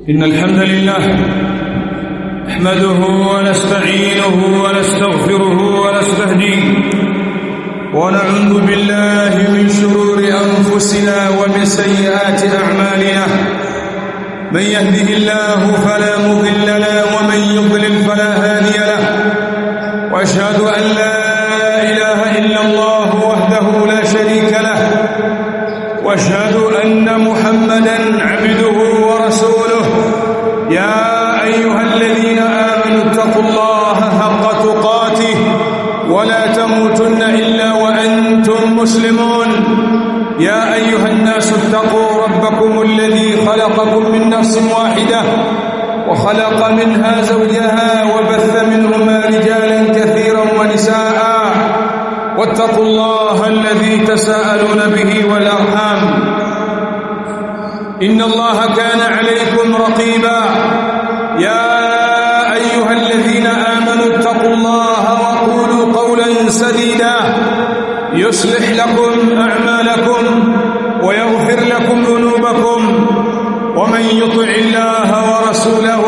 إن الحمد لله نحمده ونستعينه ونستغفره ونستهديه ونعوذ بالله من شرور أنفسنا ومن سيئات أعمالنا من يهده الله فلا مضل له ومن يضلل فلا هادي له وأشهد أن لا إله إلا الله وحده لا شريك له وأشهد أن محمدا عبده ورسوله يا أيها الذين آمنوا اتقوا الله حق تقاته ولا تموتن إلا وأنتم مسلمون يا أيها الناس اتقوا ربكم الذي خلقكم من نفس واحدة وخلق منها زوجها وبث منهما رجالا كثيرا ونساء واتقوا الله الذي تساءلون به والأرحام إن الله كان عليكم رقيبا يا أيها الذين آمنوا اتقوا الله وقولوا قولا سديدا يصلح لكم أعمالكم ويغفر لكم ذنوبكم ومن يطع الله ورسوله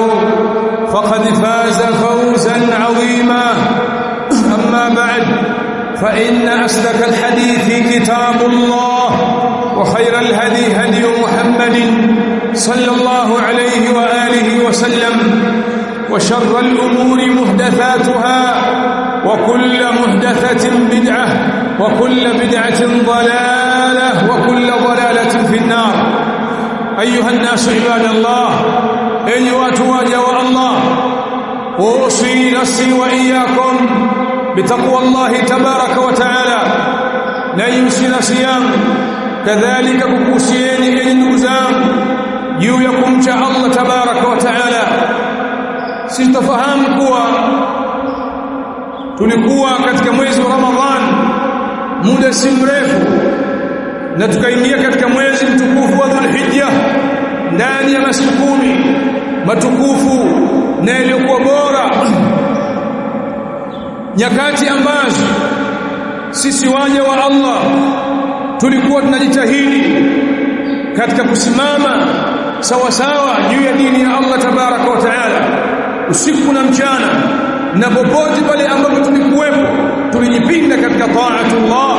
فقد فاز فوزا عظيما أما بعد فإن أصدق الحديث كتاب الله وخير الهدي هدي محمد صلى الله عليه وآله وسلم وشر الأمور محدثاتها وكل محدثة بدعة وكل بدعة ضلالة وكل ضلالة في النار أيها الناس عباد الله أيها تواجه الله أوصي نفسي وإياكم بتقوى الله تبارك وتعالى لا يمسي نسيان كذلك كوكوسيني إلى نزام يويكم شاء الله تبارك وتعالى sitafahamu kuwa tulikuwa katika mwezi wa Ramadhan muda si mrefu na tukaingia katika mwezi mtukufu wa Dhulhijja ndani ya masiku 10 matukufu na yaliyokuwa bora, nyakati ambazo sisi waja wa Allah tulikuwa tunajitahidi katika kusimama sawa sawa juu ya dini ya Allah tabaraka wa taala usiku na mchana, na popote pale ambapo tulikuwepo tulijipinda katika taatullah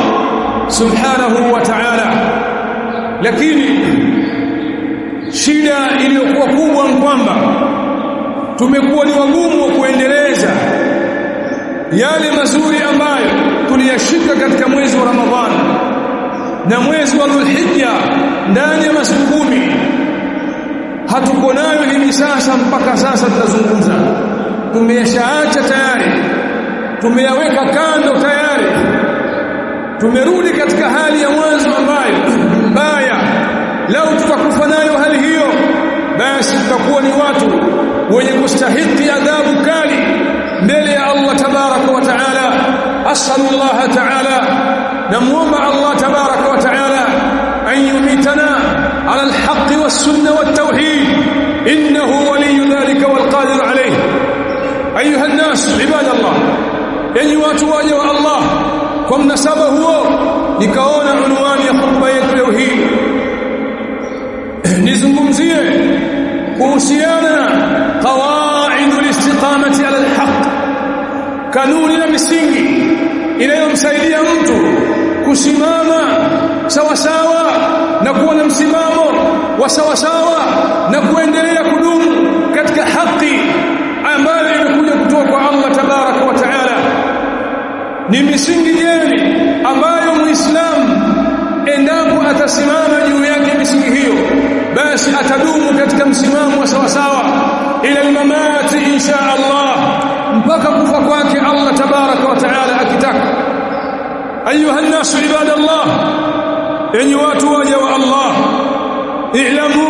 subhanahu wa ta'ala. Lakini shida iliyokuwa kubwa ni kwamba tumekuwa ni wagumu wa kuendeleza yale mazuri ambayo tuliyashika katika mwezi wa Ramadhani na mwezi wa Dhulhijja ndani ya masiku 10 hatuko nayo hivi sasa. Mpaka sasa tunazungumza, tumeshaacha tayari, tumeyaweka kando tayari, tumerudi katika hali ya mwanzo ambayo mbaya. Lau tutakufa nayo hali hiyo, basi tutakuwa ni watu wenye kustahiki adhabu kali mbele ya Allah tabaraka wa taala. Asallallahu taala, namuomba Allah tabaraka wa taala an yumitana ala alhaqi wassunna wattauhid innahu waliyu dhalika walqadir alayh. Ayuha nnas ibadallah, enyi watu waja wa Allah, kwa mnasaba huo nikaona unwani ya khutba yetu leo hii nizungumzie kuhusiana na qawaidul istiqamati ala alhaq, kanuni na misingi inayomsaidia mtu kusimama sawa sawa na kuwa na msimamo wa sawa sawa na kuendelea kudumu katika haki ambayo imekuja kutoka kwa Allah tabaraka wa taala. Ni misingi gani ambayo Muislamu endapo atasimama juu yake misingi hiyo, basi atadumu katika msimamo wa sawa sawa ila almamati insha Allah, mpaka kufa kwake Allah tabaraka wa taala akitaka. Ayuha nnasu ibadallah, enyi watu waja wa Allah, i'lamu,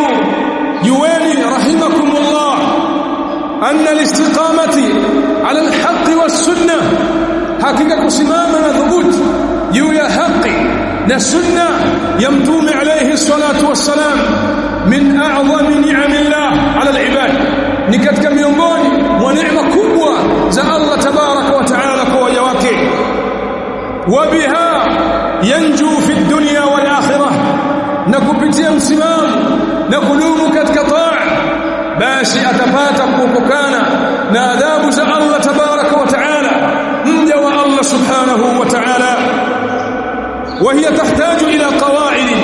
jueni rahimakumullah, anna alistiqamati ala alhaqi wassunna, hakika kusimama na dhubuti juu ya haki na sunna ya mtume alayhi salatu wassalam min a'zami ni'amillah ala alibad, ni katika miongoni mwa neema kubwa za Allah tabaraka wa taala kwa waja wake. Wa biha yanju fi dunya wal akhirah, na kupitia msimamo na kudumu katika taa basi atapata kuepukana na adhabu za Allah tabaraka wa taala, mja wa Allah subhanahu wa taala. wa hiya tahtaju ila qawaid,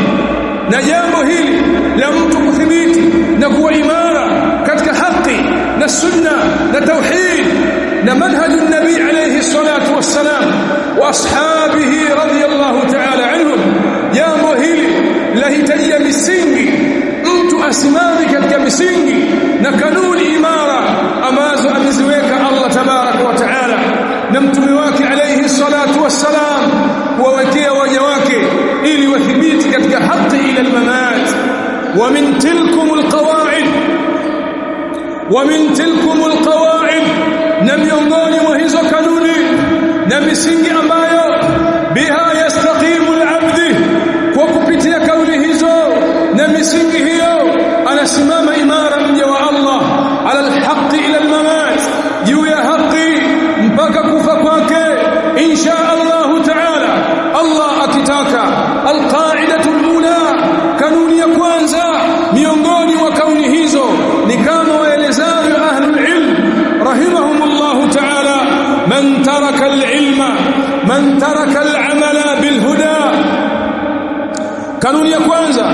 na jambo hili la mtu kuthibiti na kuwa imara katika haki na sunna na tauhid na manhaju nabii alayhi salatu wassalam wa ashabihi radiyallahu ta'ala anhum, jambo hili lahitajia misingi, mtu asimame katika misingi na kanuni imara ambazo ameziweka Allah tabaraka wa taala na mtume wake alayhi salatu wassalam kuwawekea waja wake ili wathibiti katika haki ila almamat. wa min tilkum alqawaid, na miongoni mwa hizo kanuni na misingi ambayo biha yastaqimu alabd, kwa kupitia kauli hizo na misingi hiyo anasimama imara mja wa Allah ala alhaqi ila almamat, juu ya haki mpaka kufa kwake insha Allah taala, Allah akitaka. Alqaidatu alula, kanuni ya kwanza miongoni mwa kauni hizo ni kama waelezavyo ahlul ilm rahimahumullah taala, man taraka al'amala bilhuda. Kanuni ya kwanza,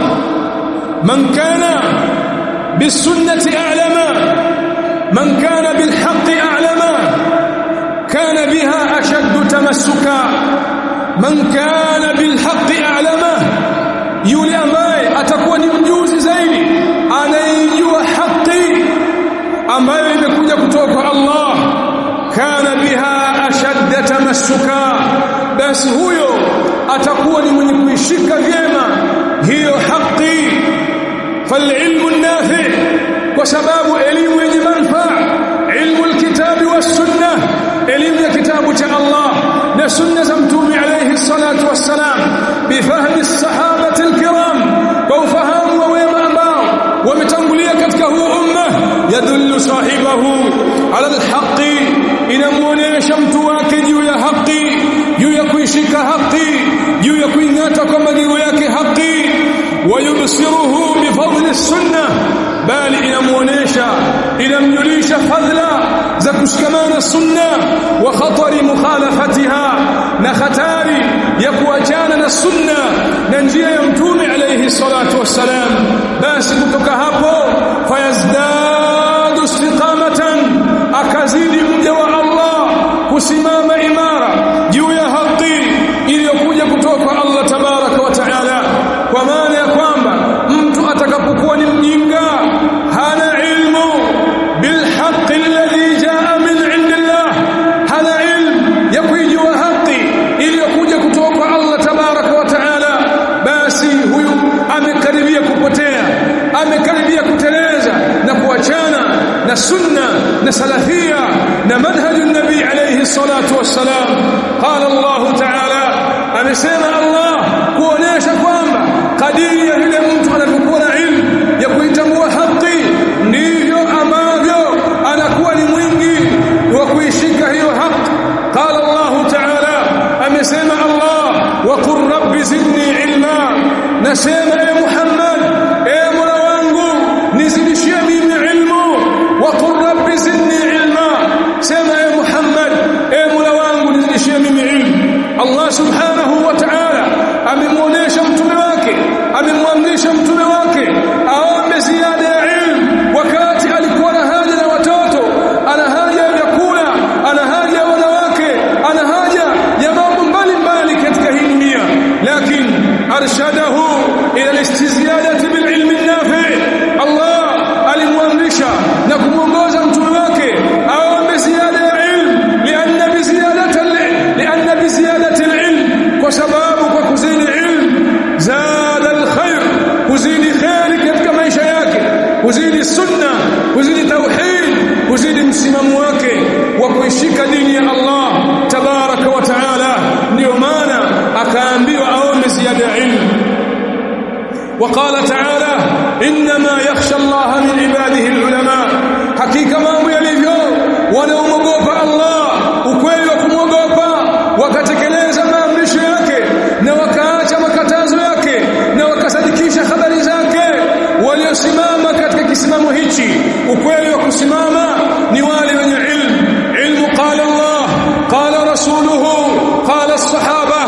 man kana bisunnati a'lama, man kana bilhaqqi a'lama kana biha ashaddu tamassuka. Man kana bilhaqqi a'lama, yule ambaye atakuwa ni mjuzi zaidi, anayejua haki ambayo imekuja kutoka kwa Allah, kana biha ashadda tamassuka, basi huyo atakuwa ni mwenye kuishika vyema hiyo haki. Falilmu nafi, kwa sababu elimu yenye manufaa, ilmu alkitabi wassunna, elimu ya kitabu cha Allah na sunna za mtume alayhi salatu wassalam, bifahmi as-sahabati al-kiram, kwa ufahamu wa wema ambao wametangulia katika huu umma, yadullu sahibahu ala al-haqqi, inamuonesha mtu wake juu ya haki, juu ya kuishika haki, juu ya kuingata kwa magego yake haki. Wayubsiruhu bifadli as-sunnah, bali inamuonesha, inamjulisha fadhila za kushikamana sunna, wa khatari mukhalafatiha, na khatari ya kuachana na sunna na njia ya mtume alayhi salatu wassalam. Basi kutoka hapo fayazdadu istiqamatan, akazidi mja wa Allah kusimama imara juu ya haki iliyokuja kutoka kwa Allah tabaraka wa taala. Kwa maana ya kwamba mtu atakapokuwa ni mjinga, hana ilmu bilhaqqi alladhi jaa min indillah, hana ilmu ya kuijua haki iliyokuja kutoka kwa Allah tabaraka wa taala, basi huyu amekaribia kupotea, amekaribia kuteleza na kuachana na sunna na salafia na manhaju nabii alayhi salatu wassalam. Qala Allah taala, amesema Allah kuonesha kwamba kadiri ya vile mtu anapokuwa na ilmu ya kuitambua haki, ndivyo ambavyo anakuwa ni mwingi wa kuishika hiyo haki. Qala Allah taala, amesema Allah, wa qur rabbi zidni ilma, nasema e Muhammad, e Mola wangu nizidishie mimi ilmu. Wa qur rabbi zidni ilma, sema e Muhammad, e Mola wangu nizidishie mimi ilmu. Allah subhanahu wa ta'ala amemuonesha mtume wake, amemwamrisha mtume wake aombe ziada ya ilmu wakati alikuwa na haja na watoto, ana haja ya vyakula, ana haja ya wanawake, ana haja ya mambo mbalimbali katika hii dunia, lakini arshadahu ila al-istizadati bil ilmi an-nafi. Allah alimwamrisha na kumwongoza mtume wake aombe ziada ya ilmu, lianna bi ziyadati al-ilm, kwa sababu kwa kuzidi ilmu zada al-khair, kuzidi khair katika maisha yake, kuzidi sunna, kuzidi tauhid, kuzidi msimamo wake wa kuishika dini ya Allah tabaraka wa taala. Ndio maana akaambiwa aombe ziada ya ilmu. وقال تعالى انما يخشى الله من عباده العلماء، hakika mambo yalivyo, wanaogopa Allah ukweli wa kumwogopa, wakatekeleza maamrisho yake na wakaacha makatazo yake na wakasadikisha habari zake, waliosimama katika kisimamo hichi ukweli wa kusimama ni wale wenye ilmu qala Allah qala rasuluhu qala as-sahaba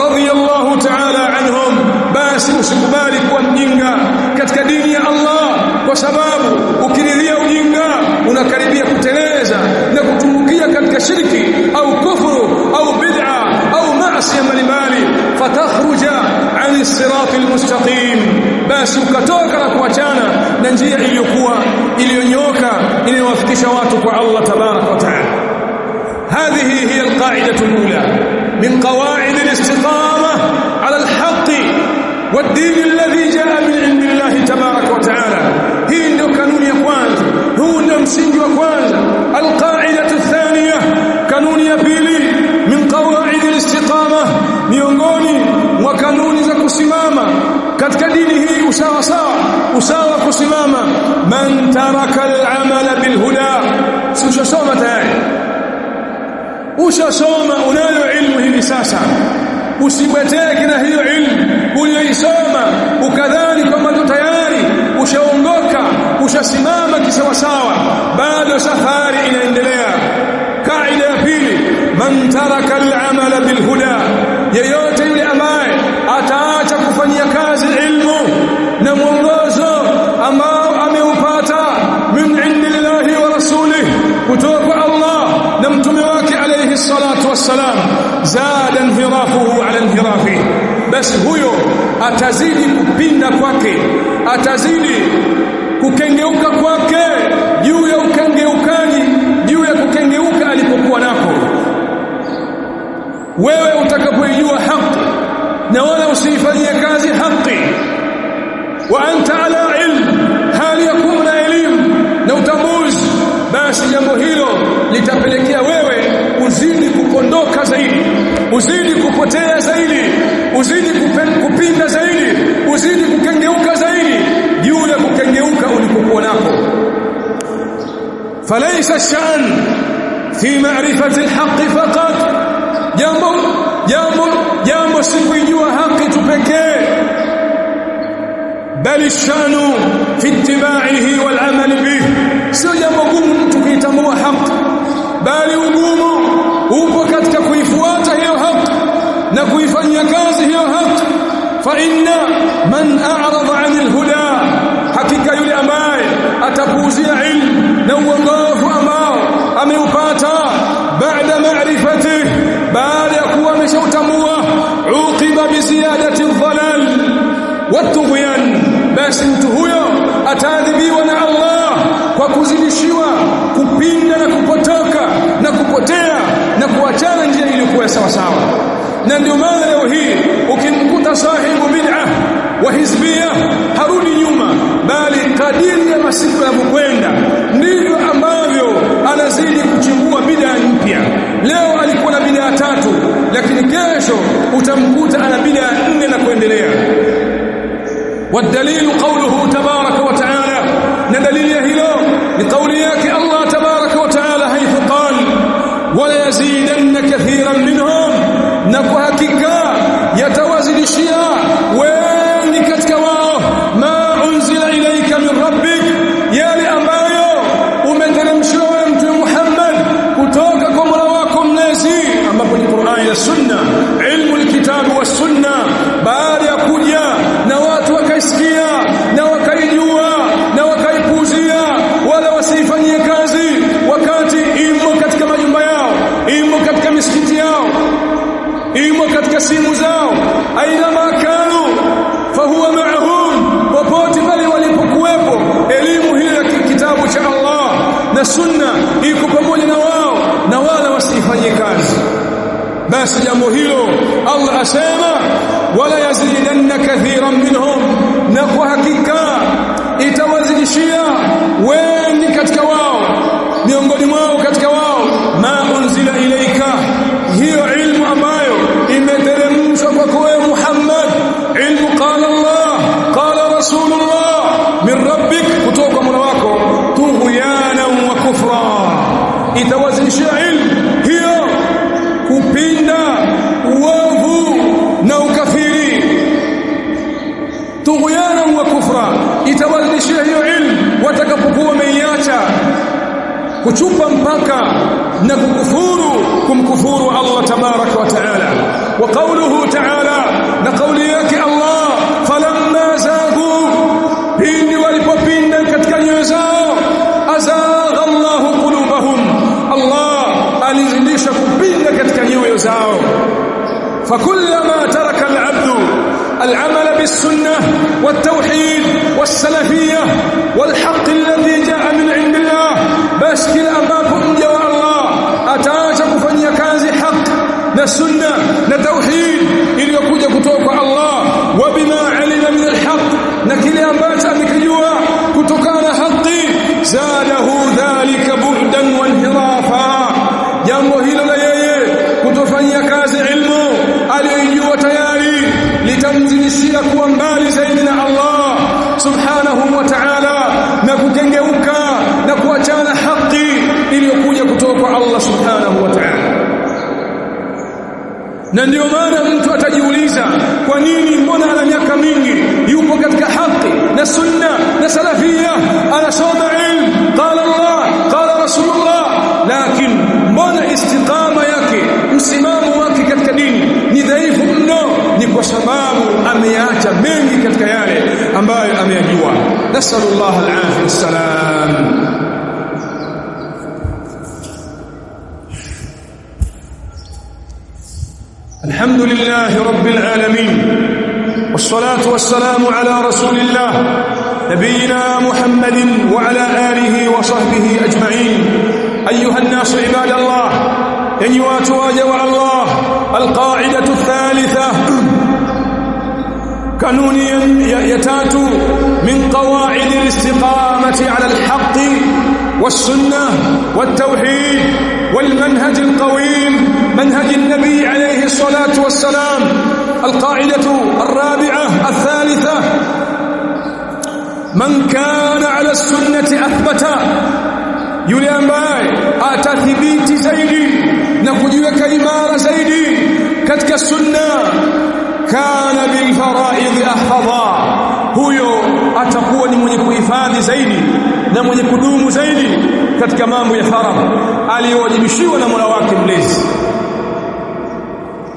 radiyallahu ta'ala anhum. Basi usikubali kuwa mjinga katika dini ya Allah, kwa sababu ukiridhia ujinga unakaribia kuteleza na kutumbukia katika shirki au kufuru au bid'a au maasi mbalimbali, fatakhruja an as-sirat al-mustaqim, basi ukatoka na kuachana na njia iliyonyooka inayowafikisha watu kwa Allah tabaraka wa taala. هذه هي القاعدة الأولى من قواعد الاستقامة على الحق والدين الذي جاء من عند الله تبارك وتعالى. هي ndio kanuni ya kwanza, huu ndio msingi wa kwanza. القاعدة الثانية, kanuni ya pili, min qawaid al-istiqama, miongoni mwa kanuni za kusimama katika dini hii usawa kusimama. Man taraka al-amala bil huda, ushasoma tayari, ushasoma, unayo ilmu hivi sasa, usibweteke na hiyo ilmu uliyoisoma ukadhani kwamba tayari ushaongoka, ushasimama kisawasawa. Bado safari inaendelea. Kaida ya pili, man taraka al-amala bil huda, yeyote yule ambaye ataacha kufanyia kazi ilmu na mwongozo ambao ameupata min indillahi wa rasulih, kutoka Allah na mtume wake alayhi salatu wassalam, zada inhirafuhu ala inhirafi, basi huyo atazidi kupinda kwake, atazidi kukengeuka kwake juu ya ukengeukaji, juu ya kukengeuka alipokuwa nako. Wewe utakapoijua haki na wala usifanyie kazi haki, wa anta ala ilm, hali ya kuwa na elimu na utambuzi, basi jambo hilo litapelekea wewe uzidi kupondoka zaidi, uzidi kupotea zaidi, uzidi kupinda zaidi, uzidi kukengeuka zaidi juu ya kukengeuka ulipokuwa nako. Falaysa ash-sha'n fi ma'rifati al-haqq faqat, jambo si kuijua haki tu pekee, bali ash-sha'nu fi ittiba'ihi wal 'amal bihi. Sio jambo gumu mtu kuitambua haki, bali ugumu upo katika kuifuata hiyo haki na kuifanyia kazi hiyo haki. Fa inna man a'rada 'anil huda, hakika yule ambaye atapuuzia ilmu na uongofu ambao ameupata, baada ma'rifatihi, baada ya kuwa ameshautambua, uqiba bi ziyadati dhalal wa tughyan, basi mtu huyo ataadhibiwa na Allah kwa kuzidishiwa kupinda na kupotoka na kupotea na kuachana njia iliyokuwa sawa sawa. Na ndio maana leo hii ukimkuta sahibu bid'ah wa hizbiyah harudi nyuma, bali kadiri ya masiku yanavyokwenda ndivyo ambavyo anazidi kuchimbua bid'ah mpya. Leo alikuwa na bid'ah 3, lakini kesho utamkuta ana bid'ah 4 na kuendelea. والدليل قوله تبارك وتعالى, ندليل هلو لقولياك الله تبارك وتعالى حيث قال ولا يزيدن كثيرا منهم, نكوهكك يتوازد الشياء وين كتكواه ما أنزل إليك من ربك, يا لأمايو ومتنمشوا ومت محمد كتوككم رواكم ناسي. أما في القرآن والسنة, علم الكتاب والسنة, باري كجيا na watu wakaisikia na wakaijua na wakaipuzia, wala wasifanyie kazi, wakati imo katika majumba yao, imo katika misikiti yao, imo katika simu zao, aina makanu fahuwa ma'ahum, popote pale walipokuwepo, elimu hii ya kitabu cha Allah na sunna iko pamoja na wao, na wala wasifanyie kazi. Basi jambo hilo Allah asema wala yazidanna kathiran minhum, na kwa hakika itawazidishia wengi katika wao, miongoni mwao katika wao, ma unzila ilaika, hiyo ilmu ambayo imeteremshwa kwako wewe Muhammad, ilmu qala Allah qala rasulullah min rabbik, kutoka Mola wako, tughyana wa kufra, itawazidishia ilmu hiyo kupinda uovu na ukafiri. Tughyana wa kufra, itawazidishia hiyo ilmu watakapokuwa wameiacha kuchupa mpaka na kumkufuru Allah tabaraka wa taala. Wa qawluhu taala, na kauli yake Allah, falamma zagu, pindi walipopinda katika nyoyo zao, azagha Allahu qulubahum, Allah alizidisha kupinda katika nyoyo zao. فكلما ترك العبد العمل بالسنة والتوحيد والسلفية والحق الذي جاء من عند الله، بس كلا أمامكم جوا الله أتاجا كفنيا كازي حق نسنة نتوحيد إلي يكوجا كتوك الله، وبما علم من الحق نكلي أمباتا مكجوا كتوكان حقي زاده ذلك بعدا وانحرافا. jambo hilo la yeye kutofanyia kazi ilmu aliyojua tayari litamzidishia kuwa mbali zaidi na Allah subhanahu wa ta'ala, na kukengeuka na kuachana haki iliyokuja kutoka kwa Allah subhanahu wa ta'ala. Na ndio maana mtu atajiuliza, kwa nini mbona ana miaka mingi yupo katika haki na sunna na salafia, anasoma ilmu qala Allah qala Rasulullah, lakini mbona istiqama yake, msimamo wake katika dini ni dhaifu mno? Ni kwa sababu ameacha mengi katika yale ambayo ameyajua. Nasallallahu alaihi wasallam. الحمد لله رب العالمين، والصلاة والسلام على رسول الله نبينا محمد وعلى آله وصحبه أجمعين. أيها الناس عباد الله، ينيوات واجوا الله، القاعدة الثالثة، كانون يتات من قواعد الاستقامة على الحق والسنة والتوحيد والمنهج القويم، منهج النبي عليه الصلاة والسلام. القاعدة الرابعة الثالثة، من كان على السنة أثبت، yule ambaye atathibiti zaidi na kujiweka imara zaidi katika sunna, kana bil faraidh ahfadha, huyo atakuwa ni mwenye kuhifadhi zaidi na mwenye kudumu zaidi katika mambo ya faradhi aliyowajibishiwa na Mola wake mlezi.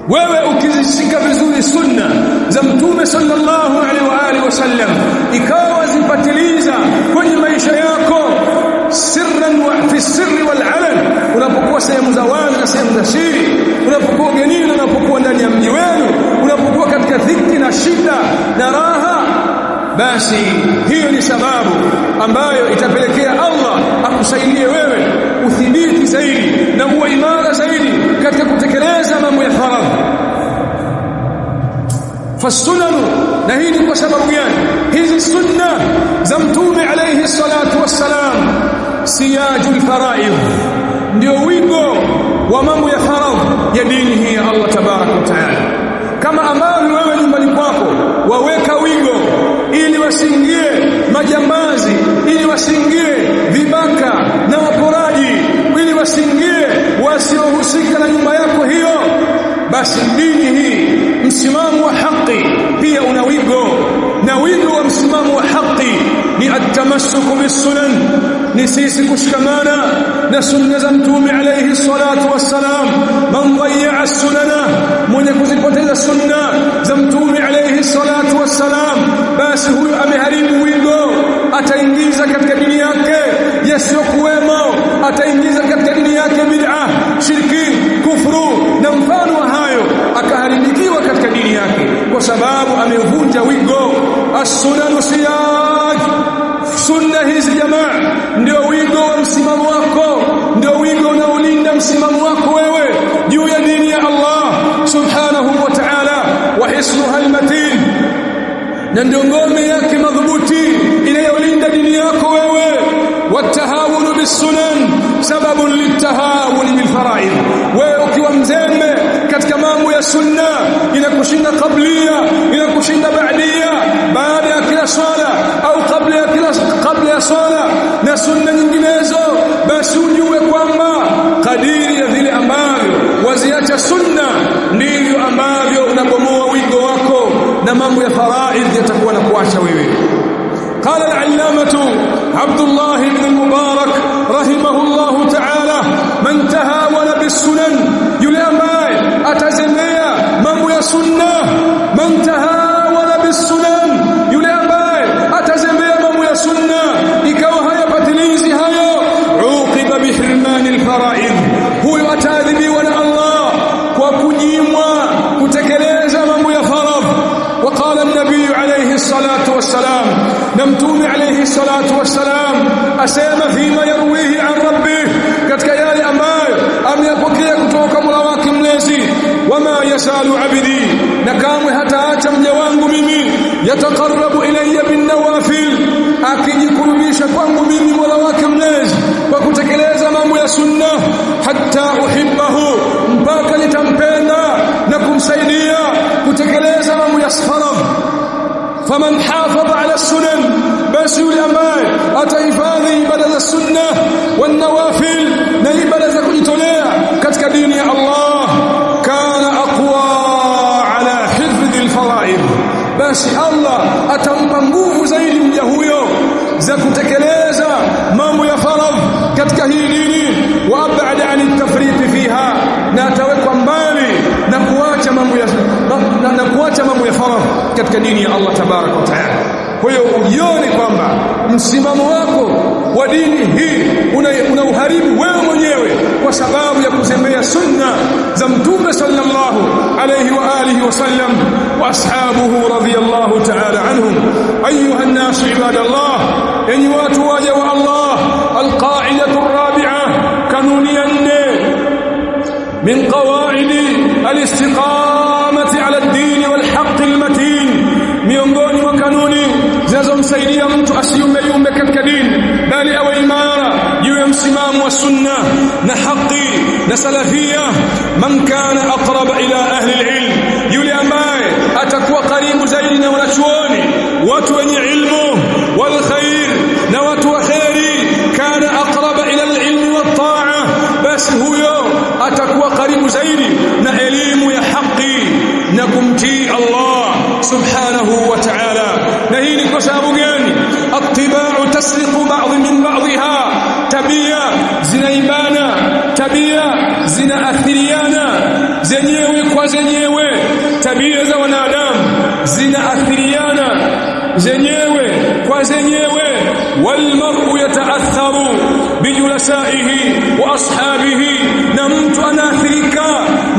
Wewe ukizishika vizuri sunna za Mtume sallallahu alaihi wa alihi wasallam, ikawa zipatiliza kwenye maisha yako sirran wa fi sirri wal alan, unapokuwa sehemu za wazi na sehemu za siri, unapokuwa ugenini, unapokuwa ndani ya mji wenu, unapokuwa katika dhiki na shida na raha, basi hiyo ni sababu ambayo itapelekea Allah akusaidie wewe uthibiti zaidi na uwe imara zaidi katika kutekeleza mambo ya faradhi. Fasunanu, na hii ni kwa sababu gani? Hizi sunna za Mtume alayhi salatu wassalam, siyajul faraid, ndio wigo wa mambo ya faradhi ya dini hii ya Allah tabaraka wa taala. Kama ambavyo wewe nyumbani kwako waweka wigo ili wasiingie majambazi, ili wasiingie vibaka na waporaji, ili wasiingie wasiohusika na nyumba yako hiyo, basi dini hii, msimamo wa haki pia una wigo, na wigo wa msimamo wa haki ni at-tamassuku bis-sunan, ni sisi kushikamana na sunna za Mtume alayhi salatu wassalam. Man dhayya as-sunana, mwenye kuzipoteza sunna za Mtume alayhi salatu wassalam, basi huyo ameharibu wigo, ataingiza katika dini yake yasiyokuwemo, ataingiza katika dini yake bid'a, shirki, kufuru na mfano wa hayo, akaharibikiwa katika dini yake kwa sababu amevunja wigo. As-sunanu siyaj, sunna hizi jamaa ndio wigo wa msimamo wako, ndio wigo unaolinda msimamo wako wewe juu ya dini ya Allah subhanahu wa ta'ala. Wa hisnuha al-matin, na ndio ngome yake madhubuti inayolinda dini yako wewe. Watahawunu bis-sunan sababun litahawuni bil faraid, wewe ukiwa mzembe katika mambo ya sunna, inakushinda qablia, inakushinda ba'dia, baada ya kila swala au kabla ya swala na sunna nyinginezo, basi ujue kwamba kadiri ya vile ambavyo waziacha sunna ndivyo ambavyo unabomoa wigo wako na mambo ya faraid yatakuwa na kuacha wewe. قال العلامة Abdullah ibn al-Mubarak rahimahullahu ta'ala, man tahawala bis-sunan, yule ambaye atazembea mambo ya sunna. Man tahawala bis-sunan, yule ambaye atazembea mambo ya sunna ikawa hayapatilizi hayo, uqiba bihirman al-fara'id, huyo ataadhibiwa na Allah kwa kunyimwa kutekeleza mambo ya faradhi. وقال النبي عليه الصلاة والسلام، نمتوم عليه الصلاة والسلام أسيما فيما يرويه عن ربه katika yale ambayo ameyapokea kutoka Mola wake mlezi, wama yasalu abdi, na kamwe hataacha mja wangu mimi, yataqarrabu ilayya bin nawafil, akijikurubisha kwangu mimi Mola wake mlezi kwa kutekeleza mambo ya sunna, hatta uhibbahu, mpaka nitampenda na kumsaidia kutekeleza mambo ya faradhi. Faman hafadha ala sunan, basi yule ambaye atahifadhi ibada za sunna wan nawafil, na ibada za kujitolea katika dini ya Allah, kana aqwa ala hifdhi alfaraid, basi Allah atampa nguvu zaidi mja huyo za kutekeleza mambo ya faradhi katika hii dini, wa ab'ada an at-tafriq fiha, na atawekwa mbali na kuacha mambo ya faradhi katika dini ya Allah tabaraka wa taala. Kwa hiyo ujione kwamba msimamo wako wa dini hii unauharibu wewe mwenyewe kwa sababu ya kuzembea sunna za Mtume sallallahu alayhi wa alihi wasallam wa ashabuhu radiyallahu ta'ala anhum. Ayuha an-nas ibadallah, enyi watu waja wa Allah, alqaidatu ar-rabi'ah, kanuni ya 4 min qawaidi al-istiqamati ala ad-din wal-haqq al-matin, miongoni mwa kanuni zinazomsaidia mtu asiyumbe katika dini, bali awe imara juu ya msimamo wa sunna na haki na salafia. Man kana aqraba ila ahli al-ilm, yule ambaye atakuwa karibu zaidi na wanachuoni, watu wenye ilmu wal khair, na watu wa khairi, kana aqraba ila al-ilm wat ta'a, basi huyo atakuwa karibu zaidi na elimu ya haki na kumtii Allah subhanahu wa ta'ala. Na hii ni kwa sababu gani? Attiba'u tasriqu ba'd min ba'dha, tabia zinaibana, tabia zinaathiriana zenyewe kwa zenyewe, tabia za wanadamu zinaathiriana zenyewe kwa zenyewe. Walmar'u yata'atharu bijulasaihi wa ashabihi, na mtu anaathirika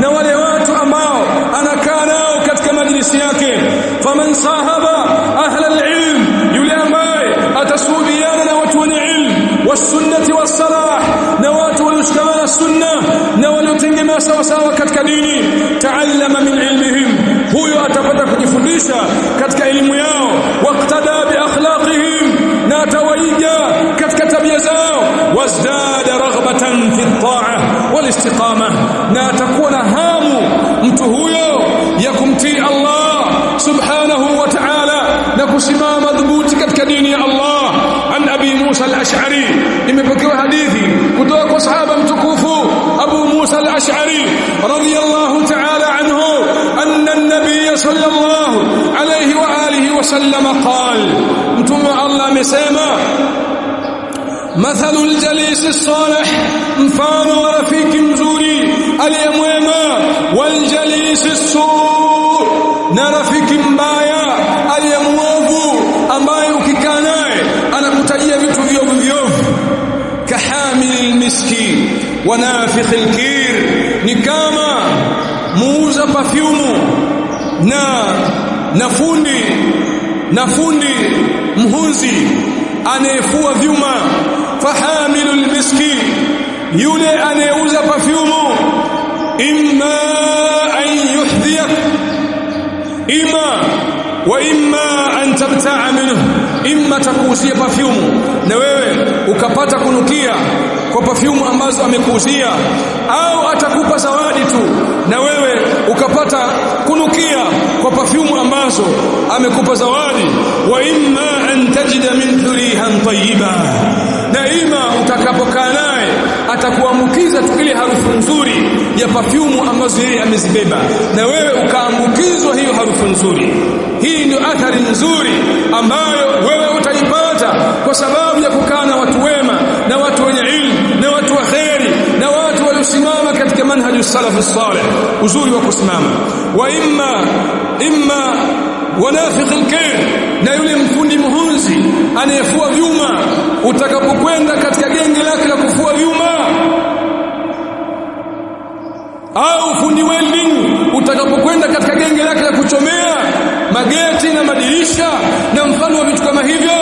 na wale watu ambao anakaa nao katika majlisi yake. Faman sahaba ahla al-ilm, yule ambaye atasuhubiana na watu wenye ilmu, wasunnati wassalah, na watu walioshikamana sunna na waliotengemea sawa sawa katika dini, taallama min ilmihim, huyo atapata kujifundisha katika elimu yao, waqtada bi akhlaqihim, na atawaiga katika tabia zao, wazdada raghbatan fi at-ta'a wal istiqamah, na atakuwa na hamu mtu huyo ya kumtii Allah subhanahu wa ta'ala na kusimama madhubuti katika dini ya Allah. An Abi Musa al-Ash'ari, imepokewa hadithi kutoka kwa sahaba mtukufu Abu Musa al-Ash'ari radiyallahu ta'ala anhu, anna an-nabiy sallallahu alayhi wa alihi wa sallam qala, mtume Allah amesema, mathalu al-jalis as-salih, mfano wa rafiki mzuri aliyemwema, wal jalis as-su', na rafiki mbaya aliyemwovu, ambaye ukikaa naye anakutajia vitu viovu. Kahamil miski wa nafikh al-kir, ni kama muuza perfume na fundi mhunzi anayefua vyuma. Fahamilul miski, yule anayeuza perfume, imma an yuhdhiyak, imma an tabta'a minhu, imma takuuzia perfume na wewe ukapata kunukia kwa perfume ambazo amekuuzia, au atakupa zawadi tu na wewe ukapata kunukia kwa perfume ambazo amekupa zawadi. Wa imma an tajida min rihan tayyiba, na ima utakapokaa naye atakuambukiza tu ile harufu nzuri ya perfume ambazo yeye amezibeba, na wewe ukaambukizwa hiyo harufu nzuri. Hii ndio athari nzuri ambayo wewe utaipata kwa sababu ya kukaa na watu wema na watu wenye ilmu na watu wa kheri na watu waliosimama katika manhaju salafi salih. Uzuri wa kusimama. Wa imma wanafiq alkir, na yule mfundi muhunzi anayefua vyuma, utakapokwenda katika genge lake la kufua vyuma, au fundi welding utakapokwenda katika genge lake la kuchomea mageti na madirisha na mfano wa vitu kama hivyo,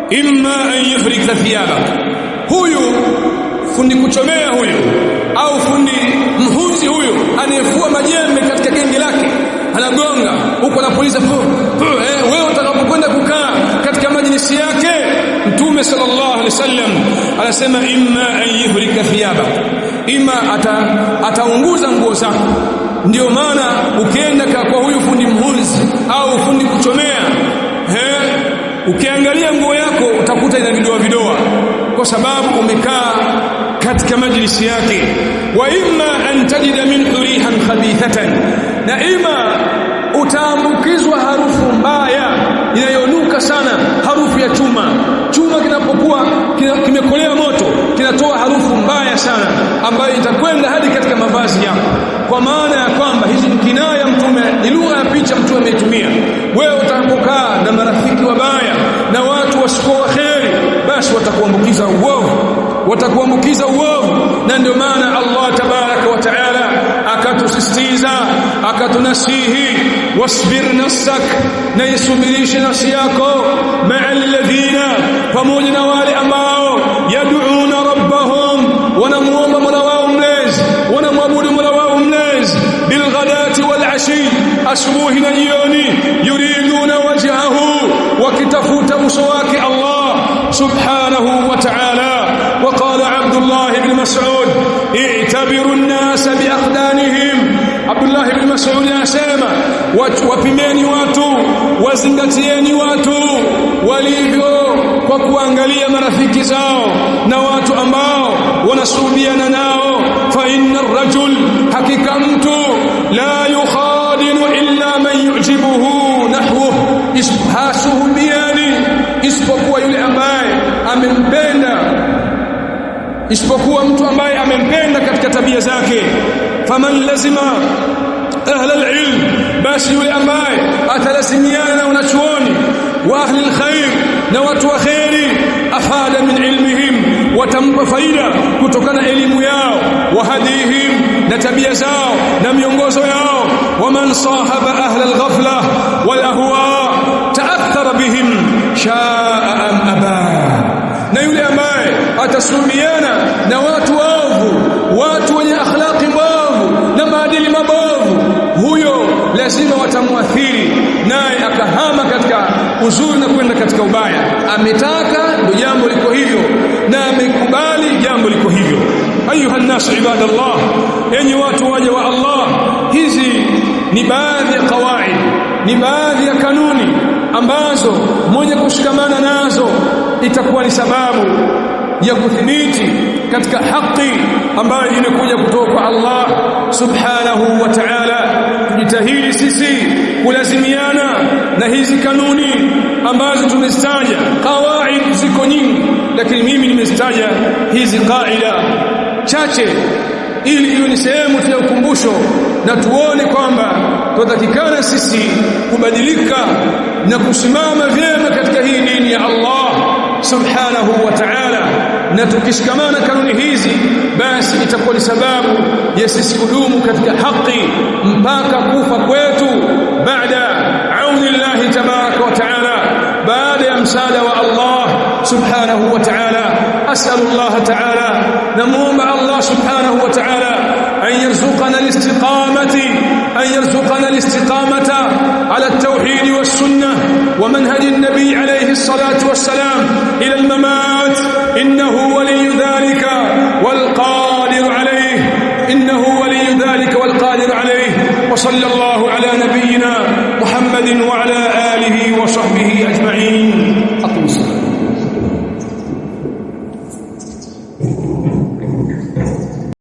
imma an yufrika thiyabak, huyu fundi kuchomea huyu au fundi mhunzi huyu anayefua majembe katika genge lake anagonga huko, anapuliza wewe utakapokwenda kukaa katika majlisi yake, Mtume sallallahu alaihi wasallam anasema imma an yuhrika thiyabak, ima ataunguza nguo zako. Ndio maana ukienda kwa huyu fundi mhunzi au fundi kuchomea, ukiangalia nguo yako utakuta ina vidoa kwa sababu umekaa katika majlisi yake. Wa imma an tajida min rihan khabithatan, na ima utaambukizwa harufu mbaya inayonuka sana, harufu ya chuma kinapokuwa kimekolea moto kinatoa harufu mbaya sana ambayo itakwenda hadi katika mavazi yako. Kwa maana ya kwamba hizi ni kinaya, Mtume ni lugha ya picha Mtume ameitumia. Wewe utakapokaa na marafiki wabaya na watu wasio waheri, basi watakuambukiza uovu. Na ndio maana Allah tabaraka wa taala akatusisitiza, akatunasihi, wasbir nafsak, na isubirishe nafsi yako, ma'al ladhina, pamoja na wale ambao yad'una rabbahum, wanamuomba Mola wao mlezi, wanamwabudu Mola wao mlezi, bilghadati wal ashi, asubuhi na jioni, yuriduna wajhahu, wakitafuta uso wake Allah subhanahu wa ta'ala. وقال عبد الله بن مسعود اعتبروا الناس بأقدانهم. عبد الله بن مسعود anasema wapimeni watu, wazingatieni watu walivyo kwa kuangalia marafiki zao na watu ambao wanasuhubiana nao. Fa inna ar-rajul, hakika mtu, la yukhadinu illa man yu'jibuhu nahwuhu, hasuhubiani isipokuwa yule ambaye amempenda, isipokuwa mtu ambaye amempenda katika tabia zake. Faman lazima ahla alilm, basi yule ambaye atalazimiana na wanachuoni wa ahli alkhair na watu wa khairi, afada min ilmihim, watampa faida kutokana elimu yao, wa hadihim, na tabia zao na miongozo yao. Waman sahaba ahla alghafla wal ahwa ta'athara bihim shaa am aba, na yule ambaye atasuhubiana na watu waovu, watu wenye akhlaqi mbovu na maadili mabovu, huyo lazima watamuathiri, naye akahama katika uzuri na kwenda katika ubaya. Ametaka ndio jambo liko hivyo, na amekubali jambo liko hivyo. Ayuha nnasu ibadallah, enyi watu waja wa Allah, hizi ni baadhi ya kawaid, ni baadhi ya kanuni ambazo mmoja kushikamana nazo itakuwa ni sababu ya kuthibiti katika haki ambayo inakuja kutoka kwa Allah subhanahu wa ta'ala. Tujitahidi sisi kulazimiana na hizi kanuni ambazo tumestaja. Kawaid ziko nyingi, lakini mimi nimestaja hizi kaida chache ili iwe ni sehemu ya ukumbusho, na tuone kwamba tunatakikana sisi kubadilika na kusimama vyema katika hii dini ya Allah subhanahu wa ta'ala. Na tukishikamana kanuni hizi, basi itakuwa ni sababu ya sisi kudumu katika haki mpaka kufa kwetu, baada auni Allah tabaraka wa ta'ala, baada ya msaada wa Allah subhanahu wa ta'ala. As'alu Allah ta'ala, namuomba Allah subhanahu wa ta'ala an yarzuqana al-istiqamata ala at-tauhid was-sunnah wa manhaj an-nabi alayhi as-salatu was-salam ila al-mamat. إنه ولي ذلك والقادر عليه، إنه ولي ذلك والقادر عليه. وصلى الله على نبينا محمد وعلى آله وصحبه أجمعين.